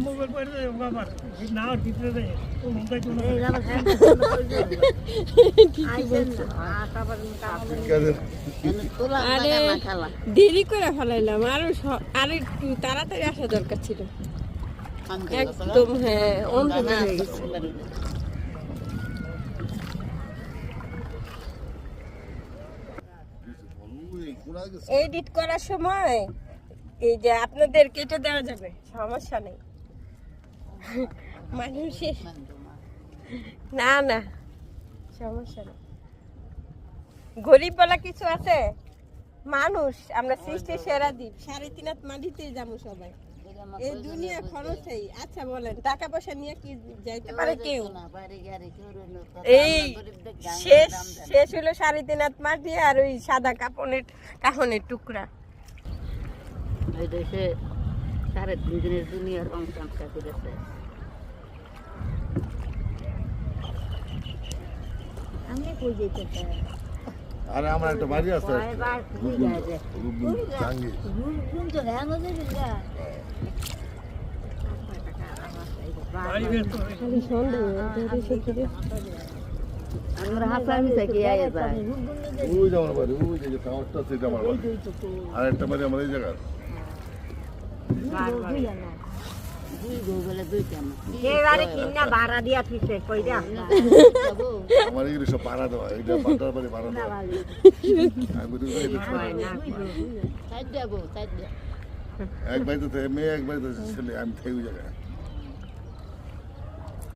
mobile পড়ে বাবা না ভিতরে দেয় ও মনটা কোন দেরি করে ফেলাইলাম আরো একটু তাড়াতাড়ি আসা দরকার ছিল একদম হ্যাঁ অন্ধকার হয়ে গেছে এডিট করার সময় এই যে আপনাদের কেটে দেওয়া যাবে সমস্যা নেই মানুষের না না সমস্যা নেই গরিব বলা কিছু আছে মানুষ আমরা সৃষ্টির সেরা দ্বীপ 3.5 হাত মাটিতেই যাবো সবাই এই দুনিয়া খরচই আচ্ছা বলেন টাকা পয়সা নিয়ে কি যাইতে পারে কেউ এই শেষ শেষ হলো 3.5 হাত মাটি আর ওই সাদা কাফনের টুকরা এই দেশে 3.5 দিনের দুনিয়ার অংশটা করেছে আমি কই যেতে চাই আরে আমার একটা বাড়ি আছে কোন তো হ্যাঁ নদী দিলা বাড়ি বের তো খালি সন্দেহ ধরে শিখে আমরা হাসামি থেকে আয়া যায় ওই যে আমার বাড়ি ওই যে টাওয়ারটা সেটা আমার বাড়ি আর একটা বাড়ি আমার এই জায়গায় ভাড়া দিয়া থিছে কইরা আমার এগুলো সব ভাড়া দেওয়া এটা পাটার বাড়ি ভাড়া দেওয়া আমি বলি এক বাড়িতে মেয়ে এক বাড়িতে ছেলে আমি থাকি ওই জায়গায়